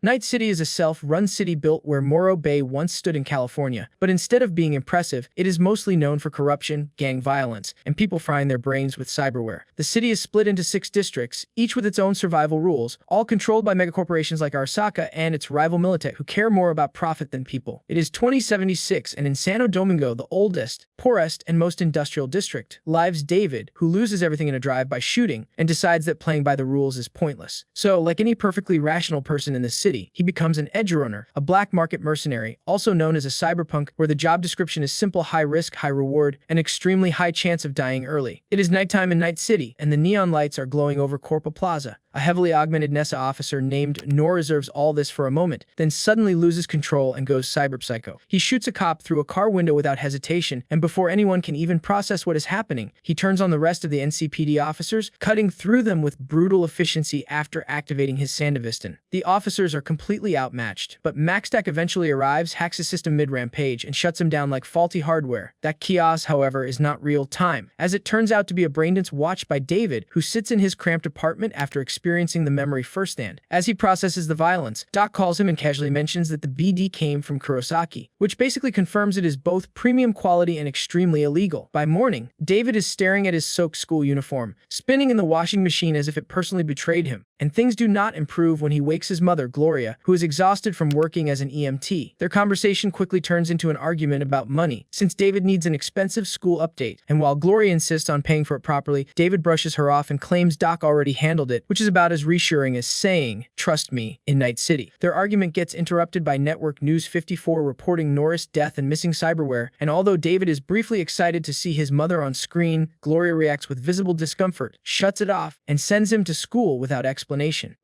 Night City is a self-run city built where Morro Bay once stood in California, but instead of being impressive, it is mostly known for corruption, gang violence, and people frying their brains with cyberware. The city is split into 6 districts, each with its own survival rules, all controlled by megacorporations like Arasaka and its rival Militech who care more about profit than people. It is 2076, and in Santo Domingo, the oldest, poorest, and most industrial district, lives David, who loses everything in a drive-by shooting and decides that playing by the rules is pointless. So, like any perfectly rational person in the city, he becomes an edgerunner, a black market mercenary, also known as a cyberpunk, where the job description is simple: high risk, high reward, and extremely high chance of dying early. It is nighttime in Night City, and the neon lights are glowing over Corpo Plaza. A heavily augmented NESA officer named Nor reserves all this for a moment, then suddenly loses control and goes cyberpsycho. He shoots a cop through a car window without hesitation, and before anyone can even process what is happening, he turns on the rest of the NCPD officers, cutting through them with brutal efficiency after activating his Sandevistan. The officers are completely outmatched, but Maxstack eventually arrives, hacks his system mid-rampage, and shuts him down like faulty hardware. That chaos, however, is not real time, as it turns out to be a braindance watched by David, who sits in his cramped apartment after experiencing the memory firsthand. As he processes the violence, Doc calls him and casually mentions that the BD came from Kurosaki, which basically confirms it is both premium quality and extremely illegal. By morning, David is staring at his soaked school uniform, spinning in the washing machine as if it personally betrayed him. And things do not improve when he wakes his mother, Gloria, who is exhausted from working as an EMT. Their conversation quickly turns into an argument about money, since David needs an expensive school update. And while Gloria insists on paying for it properly, David brushes her off and claims Doc already handled it, which is about as reassuring as saying, "Trust me," in Night City. Their argument gets interrupted by Network News 54 reporting Norris' death and missing cyberware, and although David is briefly excited to see his mother on screen, Gloria reacts with visible discomfort, shuts it off, and sends him to school without explanation.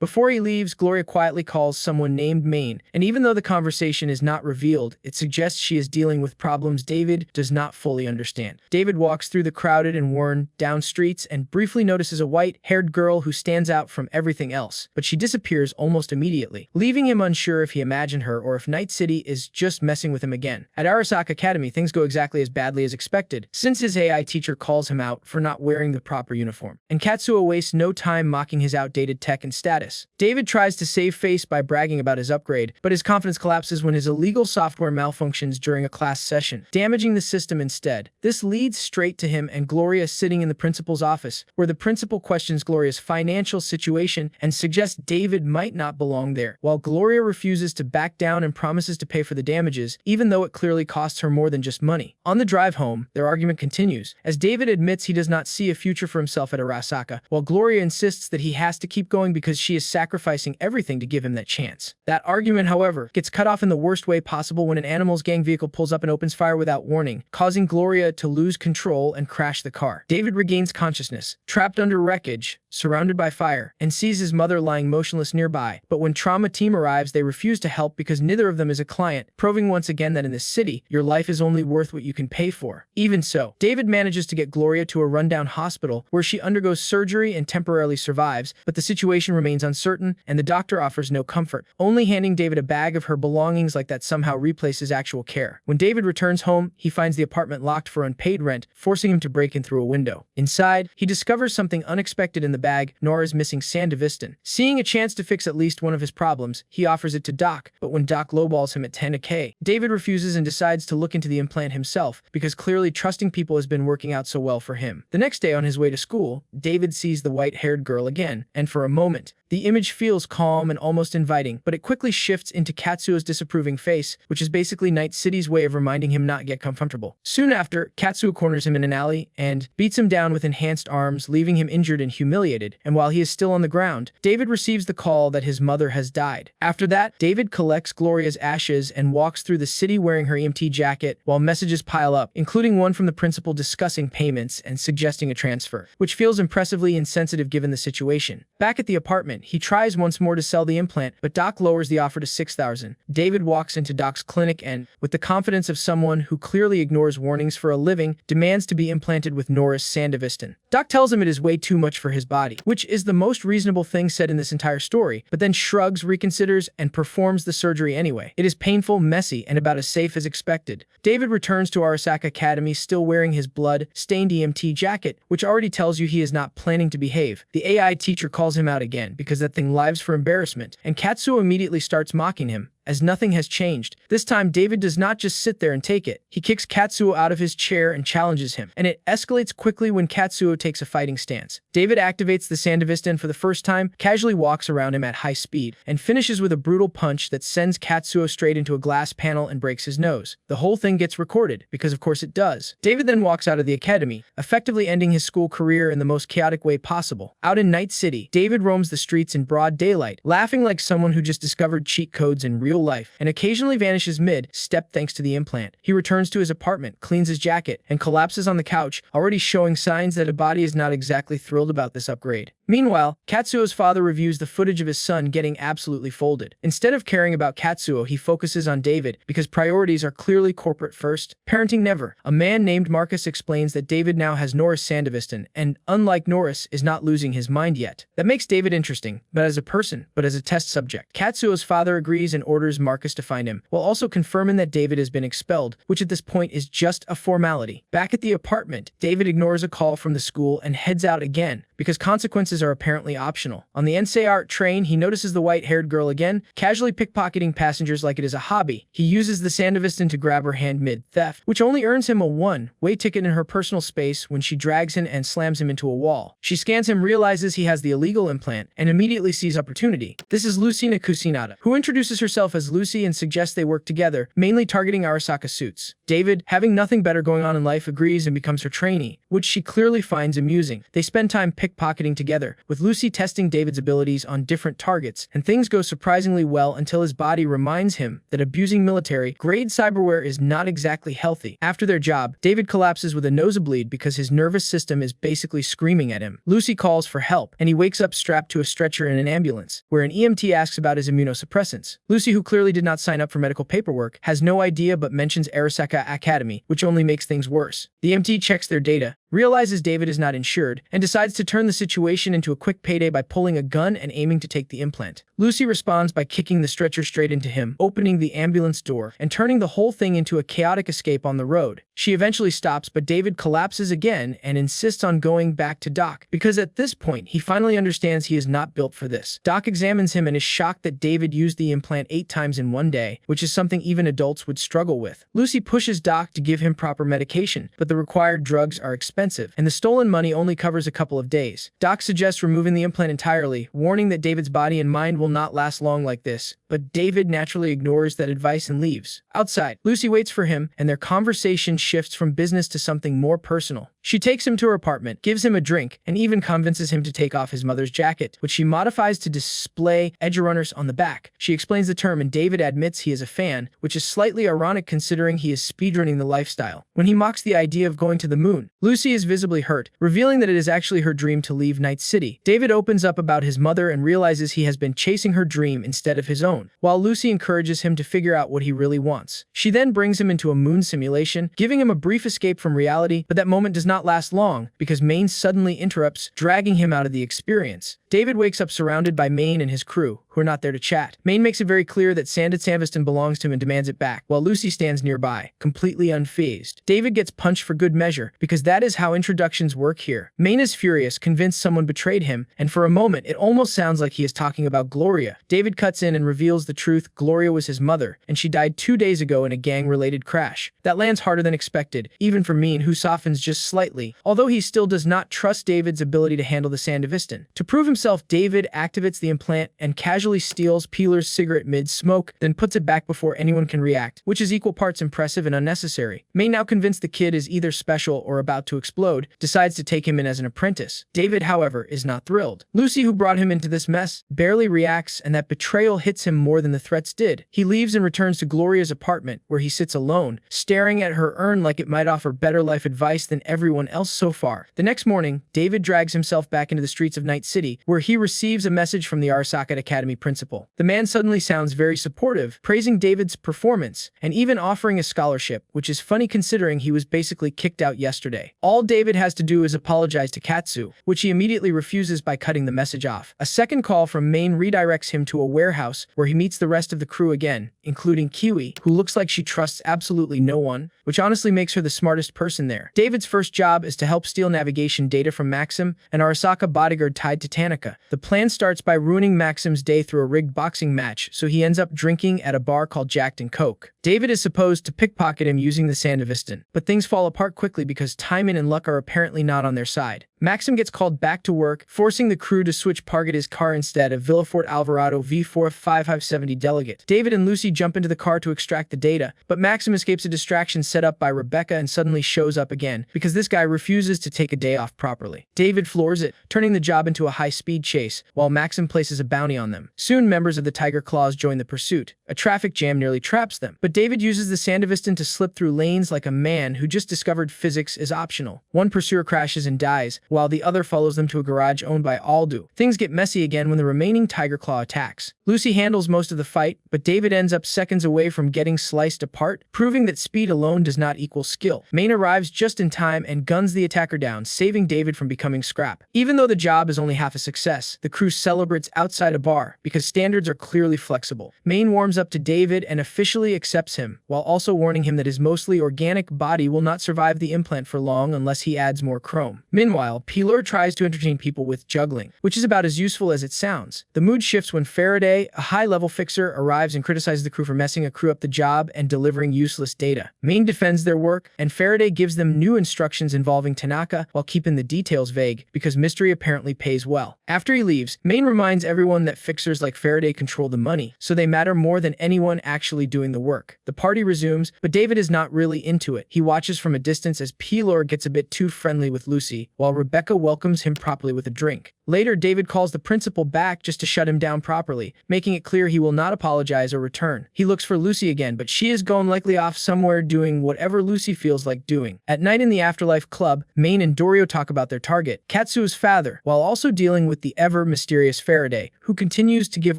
Before he leaves, Gloria quietly calls someone named Maine, and even though the conversation is not revealed, it suggests she is dealing with problems David does not fully understand. David walks through the crowded and worn down streets and briefly notices a white-haired girl who stands out from everything else, but she disappears almost immediately, leaving him unsure if he imagined her or if Night City is just messing with him again. At Arasaka Academy, things go exactly as badly as expected, since his AI teacher calls him out for not wearing the proper uniform. And Katsuo wastes no time mocking his outdated tech and status. David tries to save face by bragging about his upgrade, but his confidence collapses when his illegal software malfunctions during a class session, damaging the system instead. This leads straight to him and Gloria sitting in the principal's office, where the principal questions Gloria's financial situation and suggests David might not belong there, while Gloria refuses to back down and promises to pay for the damages, even though it clearly costs her more than just money. On the drive home, their argument continues, as David admits he does not see a future for himself at Arasaka, while Gloria insists that he has to keep going because she is sacrificing everything to give him that chance. That argument, however, gets cut off in the worst way possible when an Animals gang vehicle pulls up and opens fire without warning, causing Gloria to lose control and crash the car. David regains consciousness, trapped under wreckage, surrounded by fire, and sees his mother lying motionless nearby. But when trauma team arrives, they refuse to help because neither of them is a client, proving once again that in this city, your life is only worth what you can pay for. Even so, David manages to get Gloria to a rundown hospital where she undergoes surgery and temporarily survives, but the situation remains uncertain and the doctor offers no comfort, only handing David a bag of her belongings like that somehow replaces actual care. When David returns home, he finds the apartment locked for unpaid rent, forcing him to break in through a window. Inside, he discovers something unexpected in the bag: Nora's missing Sandevistan. Seeing a chance to fix at least one of his problems, he offers it to Doc, but when Doc lowballs him at 10K, David refuses and decides to look into the implant himself, because clearly trusting people has been working out so well for him. The next day on his way to school, David sees the white-haired girl again, and for a moment, the image feels calm and almost inviting, but it quickly shifts into Katsuo's disapproving face, which is basically Night City's way of reminding him not yet comfortable. Soon after, Katsuo corners him in an alley and beats him down with enhanced arms, leaving him injured and humiliated, and while he is still on the ground, David receives the call that his mother has died. After that, David collects Gloria's ashes and walks through the city wearing her EMT jacket, while messages pile up, including one from the principal discussing payments and suggesting a transfer, which feels impressively insensitive given the situation. Back at the apartment, he tries once more to sell the implant, but Doc lowers the offer to $6,000. David walks into Doc's clinic and, with the confidence of someone who clearly ignores warnings for a living, demands to be implanted with Norris Sandevistan. Doc tells him it is way too much for his body, which is the most reasonable thing said in this entire story, but then shrugs, reconsiders, and performs the surgery anyway. It is painful, messy, and about as safe as expected. David returns to Arasaka Academy still wearing his blood-stained EMT jacket, which already tells you he is not planning to behave. The AI teacher calls him out again, because that thing lives for embarrassment, and Katsuo immediately starts mocking him, as nothing has changed. This time, David does not just sit there and take it. He kicks Katsuo out of his chair and challenges him, and it escalates quickly when Katsuo takes a fighting stance. David activates the Sandevistan for the first time, casually walks around him at high speed, and finishes with a brutal punch that sends Katsuo straight into a glass panel and breaks his nose. The whole thing gets recorded, because of course it does. David then walks out of the academy, effectively ending his school career in the most chaotic way possible. Out in Night City, David roams the streets in broad daylight, laughing like someone who just discovered cheat codes in real life, and occasionally vanishes mid-step thanks to the implant. He returns to his apartment, cleans his jacket, and collapses on the couch, already showing signs that a body is not exactly thrilled about this upgrade. Meanwhile, Katsuo's father reviews the footage of his son getting absolutely folded. Instead of caring about Katsuo, he focuses on David, because priorities are clearly corporate first. Parenting never. A man named Marcus explains that David now has Norris Sandevistan, and, unlike Norris, is not losing his mind yet. That makes David interesting, not as a person, but as a test subject. Katsuo's father agrees and orders Marcus to find him, while also confirming that David has been expelled, which at this point is just a formality. Back at the apartment, David ignores a call from the school and heads out again, because consequences are apparently optional. On the NCR train, he notices the white-haired girl again, casually pickpocketing passengers like it is a hobby. He uses the Sandevistan to grab her hand mid-theft, which only earns him a one-way ticket in her personal space when she drags him and slams him into a wall. She scans him, realizes he has the illegal implant, and immediately sees opportunity. This is Lucina Kusinada, who introduces herself as Lucy and suggests they work together, mainly targeting Arasaka suits. David, having nothing better going on in life, agrees and becomes her trainee, which she clearly finds amusing. They spend time pickpocketing together, with Lucy testing David's abilities on different targets, and things go surprisingly well until his body reminds him that abusing military-grade cyberware is not exactly healthy. After their job, David collapses with a nosebleed because his nervous system is basically screaming at him. Lucy calls for help, and he wakes up strapped to a stretcher in an ambulance, where an EMT asks about his immunosuppressants. Lucy, who clearly did not sign up for medical paperwork, has no idea but mentions Arasaka Academy, which only makes things worse. The EMT checks their data, realizes David is not insured, and decides to turn the situation into a quick payday by pulling a gun and aiming to take the implant. Lucy responds by kicking the stretcher straight into him, opening the ambulance door, and turning the whole thing into a chaotic escape on the road. She eventually stops, but David collapses again and insists on going back to Doc, because at this point, he finally understands he is not built for this. Doc examines him and is shocked that David used the implant 8 times in one day, which is something even adults would struggle with. Lucy pushes Doc to give him proper medication, but the required drugs are expensive, and the stolen money only covers a couple of days. Doc suggests removing the implant entirely, warning that David's body and mind will not last long like this, but David naturally ignores that advice and leaves. Outside, Lucy waits for him, and their conversation shifts from business to something more personal. She takes him to her apartment, gives him a drink, and even convinces him to take off his mother's jacket, which she modifies to display Edgerunners on the back. She explains the term, and David admits he is a fan, which is slightly ironic considering he is speedrunning the lifestyle. When he mocks the idea of going to the moon, Lucy is visibly hurt, revealing that it is actually her dream to leave Night City. David opens up about his mother and realizes he has been chasing her dream instead of his own, while Lucy encourages him to figure out what he really wants. She then brings him into a moon simulation, giving him a brief escape from reality, but that moment does not last long because Maine suddenly interrupts, dragging him out of the experience. David wakes up surrounded by Maine and his crew, who are not there to chat. Maine makes it very clear that Sandevistan belongs to him and demands it back, while Lucy stands nearby, completely unfazed. David gets punched for good measure, because that is how introductions work here. Maine is furious, convinced someone betrayed him, and for a moment it almost sounds like he is talking about Gloria. David cuts in and reveals the truth. Gloria was his mother, and she died 2 days ago in a gang-related crash. That lands harder than expected, even for Maine, who softens just slightly, although he still does not trust David's ability to handle the Sandevistan. To prove himself, David activates the implant and casually steals Peeler's cigarette mid-smoke, then puts it back before anyone can react, which is equal parts impressive and unnecessary. Maine, now convinced the kid is either special or about to explode, decides to take him in as an apprentice. David, however, is not thrilled. Lucy, who brought him into this mess, barely reacts, and that betrayal hits him more than the threats did. He leaves and returns to Gloria's apartment, where he sits alone, staring at her urn like it might offer better life advice than everyone else so far. The next morning, David drags himself back into the streets of Night City, where he receives a message from the Arasaka Academy principal. The man suddenly sounds very supportive, praising David's performance, and even offering a scholarship, which is funny considering he was basically kicked out yesterday. All David has to do is apologize to Katsu, which he immediately refuses by cutting the message off. A second call from Maine redirects him to a warehouse, where he meets the rest of the crew again, including Kiwi, who looks like she trusts absolutely no one, which honestly makes her the smartest person there. David's first job job is to help steal navigation data from Maxim, an Arasaka bodyguard tied to Tanaka. The plan starts by ruining Maxim's day through a rigged boxing match, so he ends up drinking at a bar called Jacked and Coke. David is supposed to pickpocket him using the Sandevistan, but things fall apart quickly because timing and luck are apparently not on their side. Maxim gets called back to work, forcing the crew to switch Parget's car instead of Villafort Alvarado V4 5570 Delegate. David and Lucy jump into the car to extract the data, but Maxim escapes a distraction set up by Rebecca and suddenly shows up again because this guy refuses to take a day off properly. David floors it, turning the job into a high-speed chase, while Maxim places a bounty on them. Soon, members of the Tiger Claws join the pursuit. A traffic jam nearly traps them, but David uses the Sandevistan to slip through lanes like a man who just discovered physics is optional. One pursuer crashes and dies, while the other follows them to a garage owned by Aldo. Things get messy again when the remaining Tiger Claw attacks. Lucy handles most of the fight, but David ends up seconds away from getting sliced apart, proving that speed alone does not equal skill. Main arrives just in time and guns the attacker down, saving David from becoming scrap. Even though the job is only half a success, the crew celebrates outside a bar because standards are clearly flexible. Main warms up to David and officially accepts him, while also warning him that his mostly organic body will not survive the implant for long unless he adds more chrome. Meanwhile, Pilor tries to entertain people with juggling, which is about as useful as it sounds. The mood shifts when Faraday, a high-level fixer, arrives and criticizes the crew for messing a crew up the job and delivering useless data. Main defends their work, and Faraday gives them new instructions involving Tanaka while keeping the details vague because mystery apparently pays well. After he leaves, Main reminds everyone that fixers like Faraday control the money, so they matter more than anyone actually doing the work. The party resumes, but David is not really into it. He watches from a distance as Pilor gets a bit too friendly with Lucy, while Rebecca welcomes him properly with a drink. Later, David calls the principal back just to shut him down properly, making it clear he will not apologize or return. He looks for Lucy again, but she is gone, likely off somewhere doing whatever Lucy feels like doing. At night in the Afterlife Club, Main and Dorio talk about their target, Katsuo's father, while also dealing with the ever-mysterious Faraday, who continues to give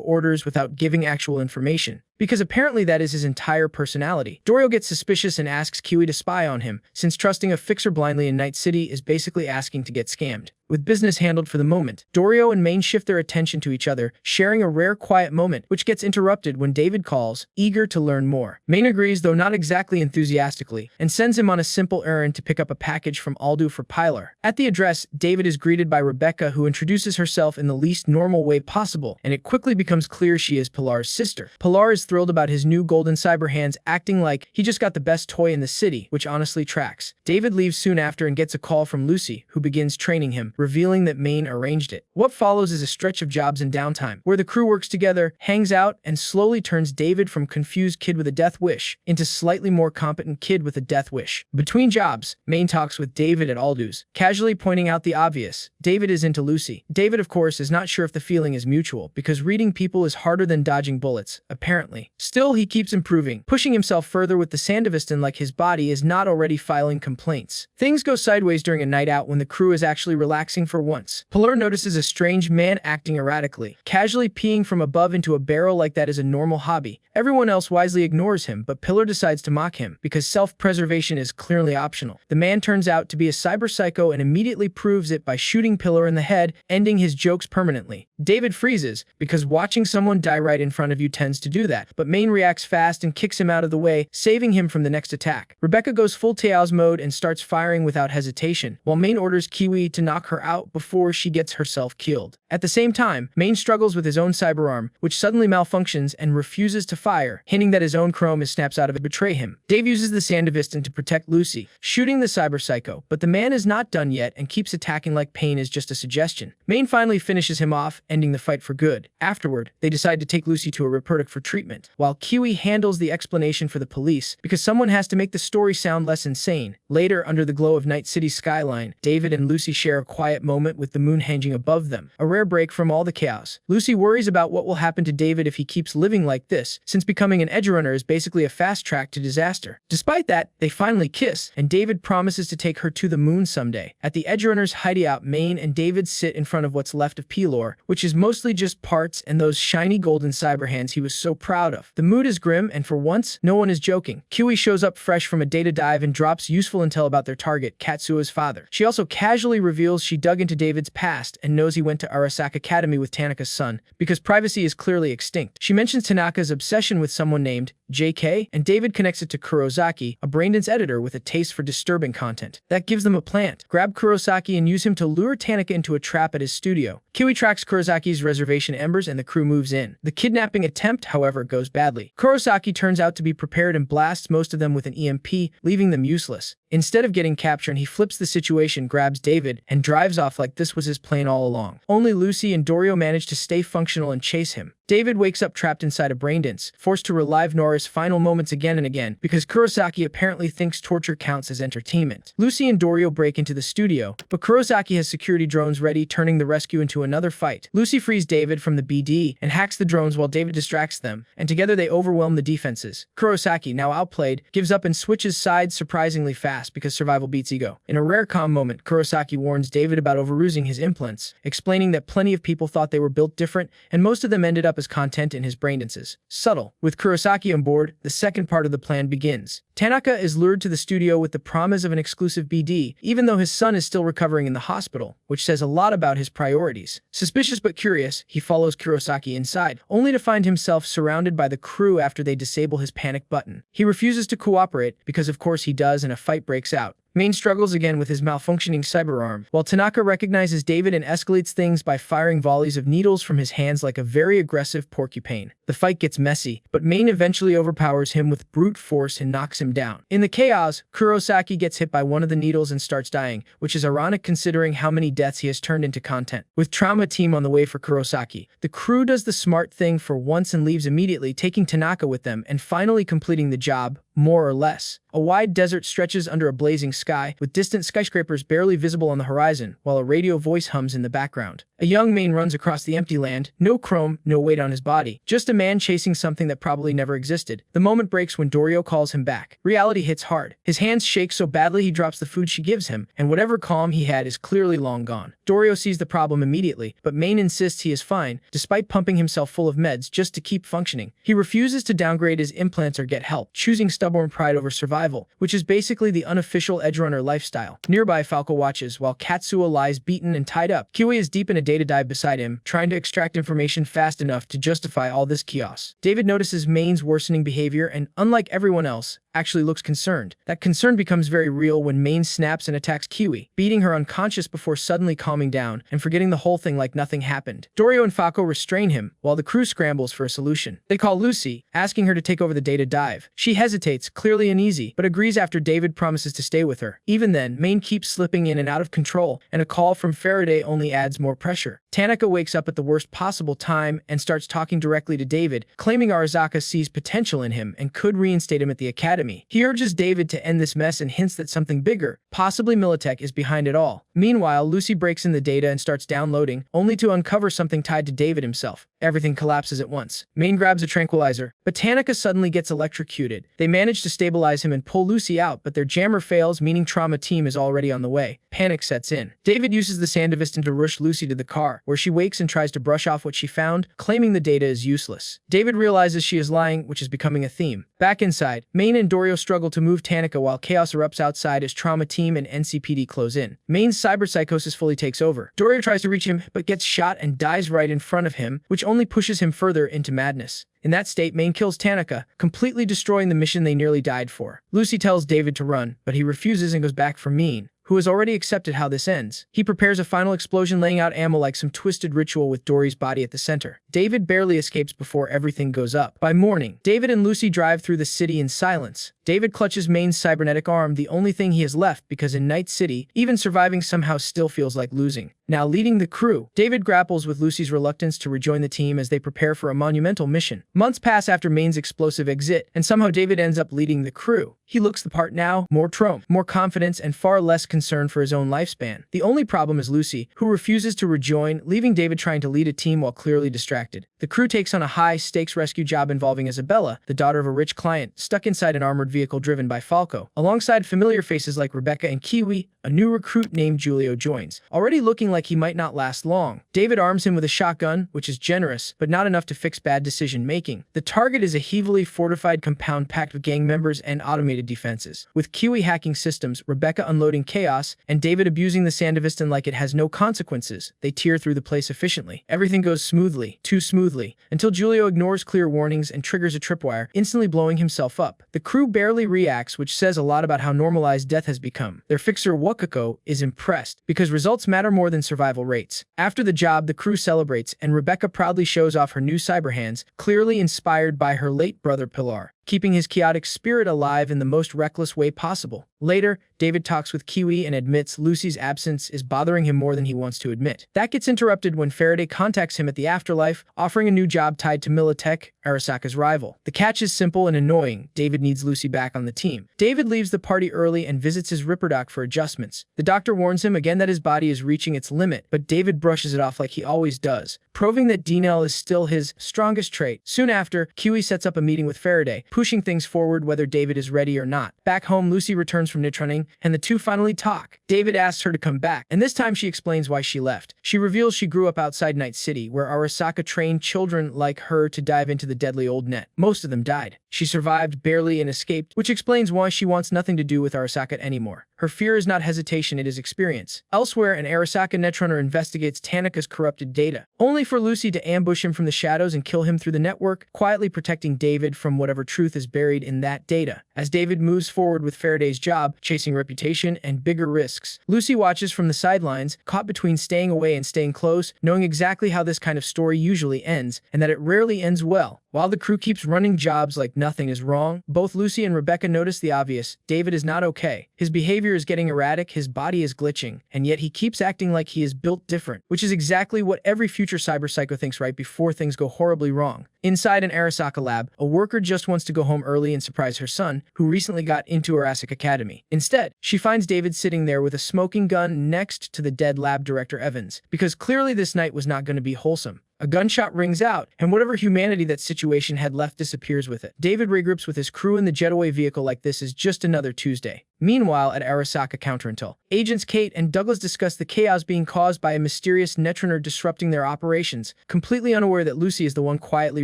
orders without giving actual information. Because apparently that is his entire personality. Dorio gets suspicious and asks Kiwi to spy on him, since trusting a fixer blindly in Night City is basically asking to get scammed. With business handled for the moment, Dorio and Main shift their attention to each other, sharing a rare quiet moment, which gets interrupted when David calls, eager to learn more. Main agrees, though not exactly enthusiastically, and sends him on a simple errand to pick up a package from Aldo for Pilar. At the address, David is greeted by Rebecca, who introduces herself in the least normal way possible, and it quickly becomes clear she is Pilar's sister. Pilar is thrilled about his new golden cyber hands, acting like he just got the best toy in the city, which honestly tracks. David leaves soon after and gets a call from Lucy, who begins training him, revealing that Main arranged it. What follows is a stretch of jobs and downtime, where the crew works together, hangs out, and slowly turns David from confused kid with a death wish into slightly more competent kid with a death wish. Between jobs, Main talks with David at Aldo's, casually pointing out the obvious. David is into Lucy. David, of course, is not sure if the feeling is mutual, because reading people is harder than dodging bullets, apparently. Still, he keeps improving, pushing himself further with the Sandevistan like his body is not already filing complaints. Things go sideways during a night out when the crew is actually relaxing for once. Pilar notices a strange man acting erratically, casually peeing from above into a barrel like that is a normal hobby. Everyone else wisely ignores him, but Pilar decides to mock him, because self-preservation is clearly optional. The man turns out to be a cyberpsycho and immediately proves it by shooting Pilar in the head, ending his jokes permanently. David freezes, because watching someone die right in front of you tends to do that, but Main reacts fast and kicks him out of the way, saving him from the next attack. Rebecca goes full Teos mode and starts firing without hesitation, while Main orders Kiwi to knock her out before she gets herself killed. At the same time, Main struggles with his own cyberarm, which suddenly malfunctions and refuses to fire, hinting that his own chrome snaps out of it to betray him. Dave uses the Sandevistan to protect Lucy, shooting the Cyberpsycho, but the man is not done yet and keeps attacking like pain is just a suggestion. Main finally finishes him off, ending the fight for good. Afterward, they decide to take Lucy to a Rupertic for treatment, while Kiwi handles the explanation for the police, because someone has to make the story sound less insane. Later, under the glow of Night City's skyline, David and Lucy share a quiet moment with the moon hanging above them, a rare break from all the chaos. Lucy worries about what will happen to David if he keeps living like this, since becoming an Edgerunner is basically a fast track to disaster. Despite that, they finally kiss, and David promises to take her to the moon someday. At the Edgerunners' hideout, Main and David sit in front of what's left of Pilor, which is mostly just parts and those shiny golden cyber hands he was so proud of. The mood is grim, and for once, no one is joking. Kiwi shows up fresh from a data dive and drops useful intel about their target, Katsuo's father. She also casually reveals she she dug into David's past and knows he went to Arasaka Academy with Tanaka's son, because privacy is clearly extinct. She mentions Tanaka's obsession with someone named JK, and David connects it to Kurosaki, a braindance editor with a taste for disturbing content. That gives them a plan. Grab Kurosaki and use him to lure Tanaka into a trap at his studio. Kiwi tracks Kurosaki's reservation embers and the crew moves in. The kidnapping attempt, however, goes badly. Kurosaki turns out to be prepared and blasts most of them with an EMP, leaving them useless. Instead of getting captured, he flips the situation, grabs David, and drives off like this was his plan all along. Only Lucy and Doryo manage to stay functional and chase him. David wakes up trapped inside a braindance, forced to relive Nora's final moments again and again, because Kurosaki apparently thinks torture counts as entertainment. Lucy and Doryo break into the studio, but Kurosaki has security drones ready, turning the rescue into another fight. Lucy frees David from the BD and hacks the drones while David distracts them, and together they overwhelm the defenses. Kurosaki, now outplayed, gives up and switches sides surprisingly fast because survival beats ego. In a rare calm moment, Kurosaki warns David about overusing his implants, explaining that plenty of people thought they were built different, and most of them ended up as content in his braindances. Subtle. With Kurosaki on board, the second part of the plan begins. Tanaka is lured to the studio with the promise of an exclusive BD, even though his son is still recovering in the hospital, which says a lot about his priorities. Suspicious but curious, he follows Kurosaki inside, only to find himself surrounded by the crew after they disable his panic button. He refuses to cooperate, because of course he does, and a fight breaks out. Main struggles again with his malfunctioning cyberarm, while Tanaka recognizes David and escalates things by firing volleys of needles from his hands like a very aggressive porcupine. The fight gets messy, but Main eventually overpowers him with brute force and knocks him down. In the chaos, Kurosaki gets hit by one of the needles and starts dying, which is ironic considering how many deaths he has turned into content. With Trauma Team on the way for Kurosaki, the crew does the smart thing for once and leaves immediately, taking Tanaka with them and finally completing the job, more or less. A wide desert stretches under a blazing sky, with distant skyscrapers barely visible on the horizon, while a radio voice hums in the background. A young Main runs across the empty land, no chrome, no weight on his body, just a man chasing something that probably never existed. The moment breaks when Doryo calls him back. Reality hits hard. His hands shake so badly he drops the food she gives him, and whatever calm he had is clearly long gone. Doryo sees the problem immediately, but Main insists he is fine, despite pumping himself full of meds just to keep functioning. He refuses to downgrade his implants or get help, choosing stubborn pride over survival, which is basically the unofficial Edgerunner lifestyle. Nearby, Falco watches while Katsuo lies beaten and tied up. Kiwi is deep in a data dive beside him, trying to extract information fast enough to justify all this chaos. David notices Main's worsening behavior and, unlike everyone else, actually looks concerned. That concern becomes very real when Main snaps and attacks Kiwi, beating her unconscious before suddenly calming down and forgetting the whole thing like nothing happened. Doryo and Falco restrain him, while the crew scrambles for a solution. They call Lucy, asking her to take over the data dive. She hesitates, clearly uneasy, but agrees after David promises to stay with her. Even then, Main keeps slipping in and out of control, and a call from Faraday only adds more pressure. Tanaka wakes up at the worst possible time and starts talking directly to David, claiming Arasaka sees potential in him and could reinstate him at the academy. He urges David to end this mess and hints that something bigger, possibly Militech, is behind it all. Meanwhile, Lucy breaks in the data and starts downloading, only to uncover something tied to David himself. Everything collapses at once. Main grabs a tranquilizer, but Tanaka suddenly gets electrocuted. They manage to stabilize him and pull Lucy out, but their jammer fails, meaning Trauma Team is already on the way. Panic sets in. David uses the Sandivistan to rush Lucy to the car, where she wakes and tries to brush off what she found, claiming the data is useless. David realizes she is lying, which is becoming a theme. Back inside, Main and Doryo struggle to move Tanaka while chaos erupts outside as Trauma Team and NCPD close in. Main's cyberpsychosis fully takes over. Doryo tries to reach him, but gets shot and dies right in front of him, which only pushes him further into madness. In that state, Main kills Tanaka, completely destroying the mission they nearly died for. Lucy tells David to run, but he refuses and goes back for Main, who has already accepted how this ends. He prepares a final explosion, laying out ammo like some twisted ritual with Dory's body at the center. David barely escapes before everything goes up. By morning, David and Lucy drive through the city in silence. David clutches Main's cybernetic arm, the only thing he has left, because in Night City, even surviving somehow still feels like losing. Now leading the crew, David grapples with Lucy's reluctance to rejoin the team as they prepare for a monumental mission. Months pass after Main's explosive exit, and somehow David ends up leading the crew. He looks the part now, more trome, more confidence, and far less concern for his own lifespan. The only problem is Lucy, who refuses to rejoin, leaving David trying to lead a team while clearly distracted. The crew takes on a high-stakes rescue job involving Isabella, the daughter of a rich client, stuck inside an armored vehicle driven by Falco. Alongside familiar faces like Rebecca and Kiwi, a new recruit named Julio joins. Already looking like he might not last long, David arms him with a shotgun, which is generous, but not enough to fix bad decision-making. The target is a heavily fortified compound packed with gang members and automated defenses. With Kiwi hacking systems, Rebecca unloading chaos, and David abusing the Sandevistan like it has no consequences, they tear through the place efficiently. Everything goes smoothly, too smoothly, until Julio ignores clear warnings and triggers a tripwire, instantly blowing himself up. The crew barely reacts, which says a lot about how normalized death has become. Their fixer Wakako is impressed, because results matter more than survival rates. After the job, the crew celebrates, and Rebecca proudly shows off her new cyber hands, clearly inspired by her late brother Pilar, keeping his chaotic spirit alive in the most reckless way possible. Later, David talks with Kiwi and admits Lucy's absence is bothering him more than he wants to admit. That gets interrupted when Faraday contacts him at the afterlife, offering a new job tied to Militech, Arasaka's rival. The catch is simple and annoying: David needs Lucy back on the team. David leaves the party early and visits his Ripper doc for adjustments. The doctor warns him again that his body is reaching its limit, but David brushes it off like he always does, proving that DNL is still his strongest trait. Soon after, Kiwi sets up a meeting with Faraday, pushing things forward whether David is ready or not. Back home, Lucy returns from nitrunning, and the two finally talk. David asks her to come back, and this time she explains why she left. She reveals she grew up outside Night City, where Arasaka trained children like her to dive into the deadly old net. Most of them died. She survived barely and escaped, which explains why she wants nothing to do with Arasaka anymore. Her fear is not hesitation, it is experience. Elsewhere, an Arasaka netrunner investigates Tanaka's corrupted data, only for Lucy to ambush him from the shadows and kill him through the network, quietly protecting David from whatever truth is buried in that data. As David moves forward with Faraday's job, chasing reputation and bigger risks, Lucy watches from the sidelines, caught between staying away and staying close, knowing exactly how this kind of story usually ends, and that it rarely ends well. While the crew keeps running jobs like nothing is wrong, both Lucy and Rebecca notice the obvious: David is not okay. His behavior is getting erratic, his body is glitching, and yet he keeps acting like he is built different, which is exactly what every future cyberpsycho thinks right before things go horribly wrong. Inside an Arasaka lab, a worker just wants to go home early and surprise her son, who recently got into Arasaka Academy. Instead, she finds David sitting there with a smoking gun next to the dead lab director Evans, because clearly this night was not going to be wholesome. A gunshot rings out, and whatever humanity that situation had left disappears with it. David regroups with his crew in the jetaway vehicle like this is just another Tuesday. Meanwhile, at Arasaka Counterintel, Agents Kate and Douglas discuss the chaos being caused by a mysterious netrunner disrupting their operations, completely unaware that Lucy is the one quietly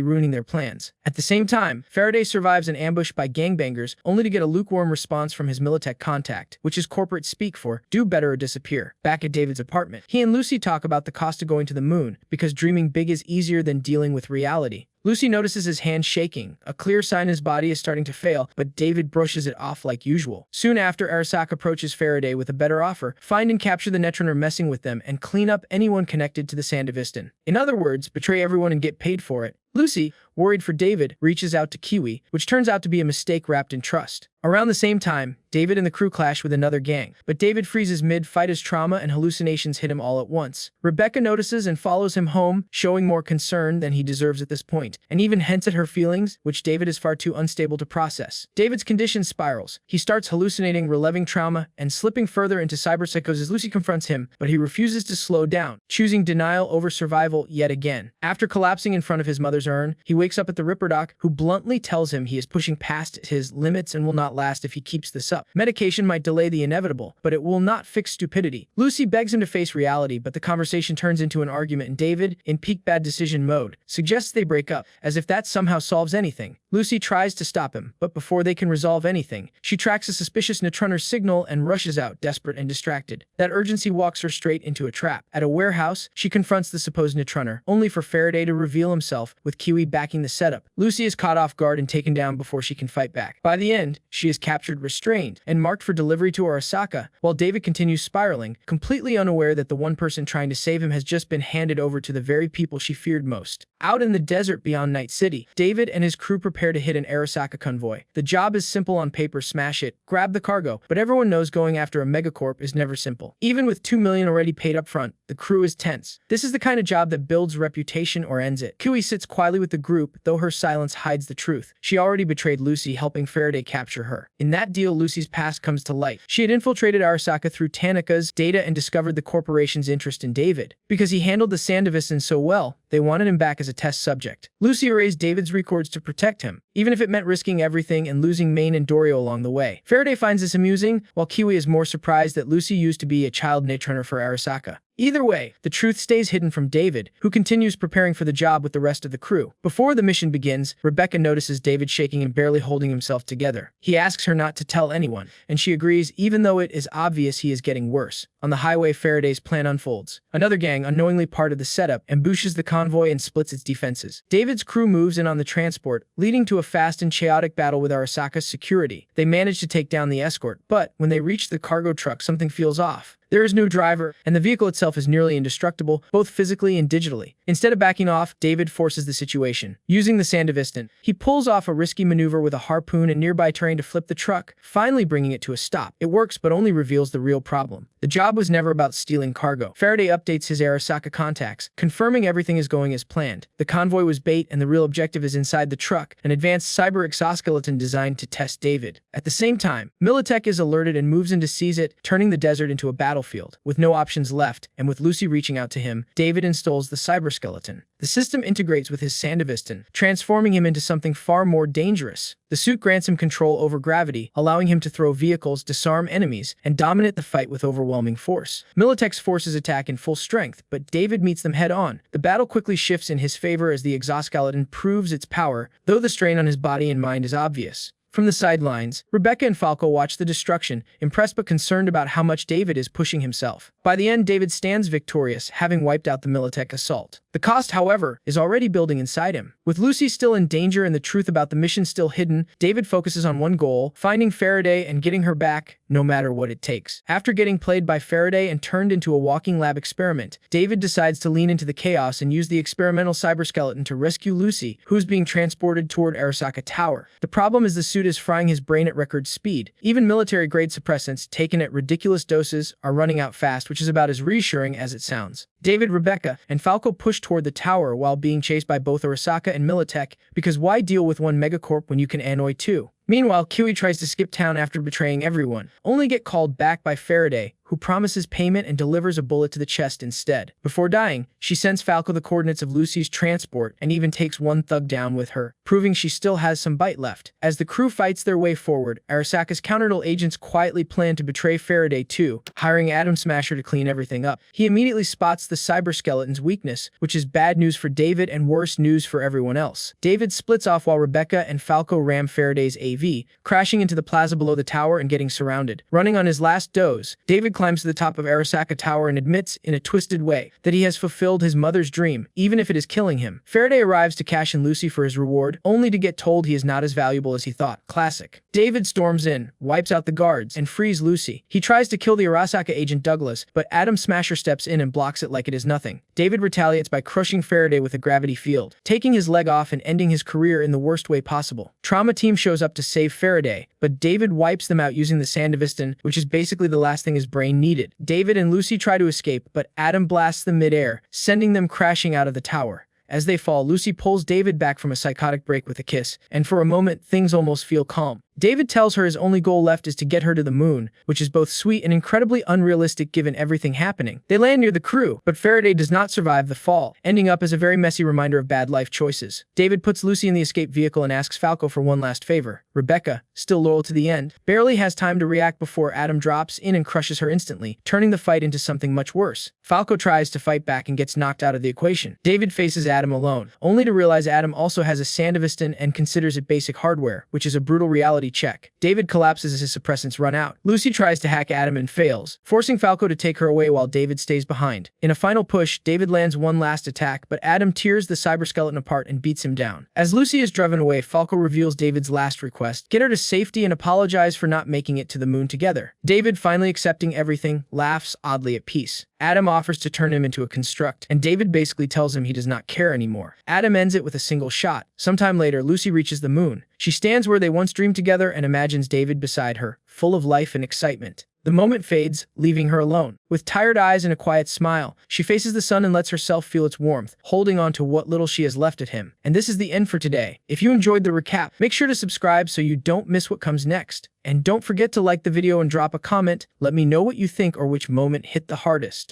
ruining their plans. At the same time, Faraday survives an ambush by gangbangers, only to get a lukewarm response from his Militech contact, which is corporate speak for do better or disappear. Back at David's apartment, he and Lucy talk about the cost of going to the moon, because dreaming big is easier than dealing with reality. Lucy notices his hand shaking, a clear sign his body is starting to fail, but David brushes it off like usual. Soon after, Arasaka approaches Faraday with a better offer: find and capture the netrunner messing with them and clean up anyone connected to the Sandevistan. In other words, betray everyone and get paid for it. Lucy, worried for David, reaches out to Kiwi, which turns out to be a mistake wrapped in trust. Around the same time, David and the crew clash with another gang, but David freezes mid-fight as trauma and hallucinations hit him all at once. Rebecca notices and follows him home, showing more concern than he deserves at this point, and even hints at her feelings, which David is far too unstable to process. David's condition spirals. He starts hallucinating, reliving trauma, and slipping further into cyberpsychos as Lucy confronts him, but he refuses to slow down, choosing denial over survival yet again. After collapsing in front of his mother's urn, he wakes up at the Ripper doc, who bluntly tells him he is pushing past his limits and will not last if he keeps this up. Medication might delay the inevitable, but it will not fix stupidity. Lucy begs him to face reality, but the conversation turns into an argument, and David, in peak bad decision mode, suggests they break up, as if that somehow solves anything. Lucy tries to stop him, but before they can resolve anything, she tracks a suspicious netrunner signal and rushes out, desperate and distracted. That urgency walks her straight into a trap. At a warehouse, she confronts the supposed netrunner, only for Faraday to reveal himself, with Kiwi backing the setup. Lucy is caught off guard and taken down before she can fight back. By the end, she is captured, restrained, and marked for delivery to Arasaka, while David continues spiraling, completely unaware that the one person trying to save him has just been handed over to the very people she feared most. Out in the desert beyond Night City, David and his crew prepare to hit an Arasaka convoy. The job is simple on paper: smash it, grab the cargo, but everyone knows going after a megacorp is never simple. Even with $2 million already paid up front, the crew is tense. This is the kind of job that builds reputation or ends it. Kiwi sits quietly with the group, though her silence hides the truth. She already betrayed Lucy, helping Faraday capture her. In that deal, Lucy's past comes to light. She had infiltrated Arasaka through Tanaka's data and discovered the corporation's interest in David. Because he handled the Sandevistan so well, they wanted him back as a test subject. Lucy erased David's records to protect him, even if it meant risking everything and losing Maine and Dorio along the way. Faraday finds this amusing, while Kiwi is more surprised that Lucy used to be a child Netrunner for Arasaka. Either way, the truth stays hidden from David, who continues preparing for the job with the rest of the crew. Before the mission begins, Rebecca notices David shaking and barely holding himself together. He asks her not to tell anyone, and she agrees even though it is obvious he is getting worse. On the highway, Faraday's plan unfolds. Another gang, unknowingly part of the setup, ambushes the convoy and splits its defenses. David's crew moves in on the transport, leading to a fast and chaotic battle with Arasaka's security. They manage to take down the escort, but when they reach the cargo truck, something feels off. There is no driver, and the vehicle itself is nearly indestructible, both physically and digitally. Instead of backing off, David forces the situation. Using the Sandevistan, he pulls off a risky maneuver with a harpoon and nearby terrain to flip the truck, finally bringing it to a stop. It works, but only reveals the real problem. The job was never about stealing cargo. Faraday updates his Arasaka contacts, confirming everything is going as planned. The convoy was bait, and the real objective is inside the truck, an advanced cyber exoskeleton designed to test David. At the same time, Militech is alerted and moves in to seize it, turning the desert into a battlefield. With no options left, and with Lucy reaching out to him, David installs the cyberskeleton. The system integrates with his Sandevistan, transforming him into something far more dangerous. The suit grants him control over gravity, allowing him to throw vehicles, disarm enemies, and dominate the fight with overwhelming force. Militech's forces attack in full strength, but David meets them head-on. The battle quickly shifts in his favor as the exoskeleton proves its power, though the strain on his body and mind is obvious. From the sidelines, Rebecca and Falco watch the destruction, impressed but concerned about how much David is pushing himself. By the end, David stands victorious, having wiped out the Militech assault. The cost, however, is already building inside him. With Lucy still in danger and the truth about the mission still hidden, David focuses on one goal, finding Faraday and getting her back, no matter what it takes. After getting played by Faraday and turned into a walking lab experiment, David decides to lean into the chaos and use the experimental cyberskeleton to rescue Lucy, who is being transported toward Arasaka Tower. The problem is the suit is frying his brain at record speed. Even military-grade suppressants taken at ridiculous doses are running out fast, which is about as reassuring as it sounds. David, Rebecca, and Falco push toward the tower while being chased by both Arasaka and Militech, because why deal with one megacorp when you can annoy two? Meanwhile, Kiwi tries to skip town after betraying everyone, only get called back by Faraday, who promises payment and delivers a bullet to the chest instead. Before dying, she sends Falco the coordinates of Lucy's transport and even takes one thug down with her, proving she still has some bite left. As the crew fights their way forward, Arasaka's counterdual agents quietly plan to betray Faraday too, hiring Atom Smasher to clean everything up. He immediately spots the cyberskeleton's weakness, which is bad news for David and worse news for everyone else. David splits off while Rebecca and Falco ram Faraday's AV, crashing into the plaza below the tower and getting surrounded. Running on his last doze, David climbs to the top of Arasaka Tower and admits, in a twisted way, that he has fulfilled his mother's dream, even if it is killing him. Faraday arrives to cash in Lucy for his reward, only to get told he is not as valuable as he thought. Classic. David storms in, wipes out the guards, and frees Lucy. He tries to kill the Arasaka agent Douglas, but Atom Smasher steps in and blocks it like it is nothing. David retaliates by crushing Faraday with a gravity field, taking his leg off and ending his career in the worst way possible. Trauma Team shows up to save Faraday, but David wipes them out using the Sandevistan, which is basically the last thing his brain needed. David and Lucy try to escape, but Atom blasts them mid-air, sending them crashing out of the tower. As they fall, Lucy pulls David back from a psychotic break with a kiss, and for a moment, things almost feel calm. David tells her his only goal left is to get her to the moon, which is both sweet and incredibly unrealistic given everything happening. They land near the crew, but Faraday does not survive the fall, ending up as a very messy reminder of bad life choices. David puts Lucy in the escape vehicle and asks Falco for one last favor. Rebecca, still loyal to the end, barely has time to react before Atom drops in and crushes her instantly, turning the fight into something much worse. Falco tries to fight back and gets knocked out of the equation. David faces Atom alone, only to realize Atom also has a Sandevistan and considers it basic hardware, which is a brutal reality check. David collapses as his suppressants run out. Lucy tries to hack Atom and fails, forcing Falco to take her away while David stays behind. In a final push, David lands one last attack, but Atom tears the cyberskeleton apart and beats him down. As Lucy is driven away, Falco reveals David's last request: get her to safety and apologize for not making it to the moon together. David, finally accepting everything, laughs oddly at peace. Atom offers to turn him into a construct, and David basically tells him he does not care anymore. Atom ends it with a single shot. Sometime later, Lucy reaches the moon. She stands where they once dreamed together and imagines David beside her, full of life and excitement. The moment fades, leaving her alone. With tired eyes and a quiet smile, she faces the sun and lets herself feel its warmth, holding on to what little she has left at him. And this is the end for today. If you enjoyed the recap, make sure to subscribe so you don't miss what comes next. And don't forget to like the video and drop a comment. Let me know what you think or which moment hit the hardest.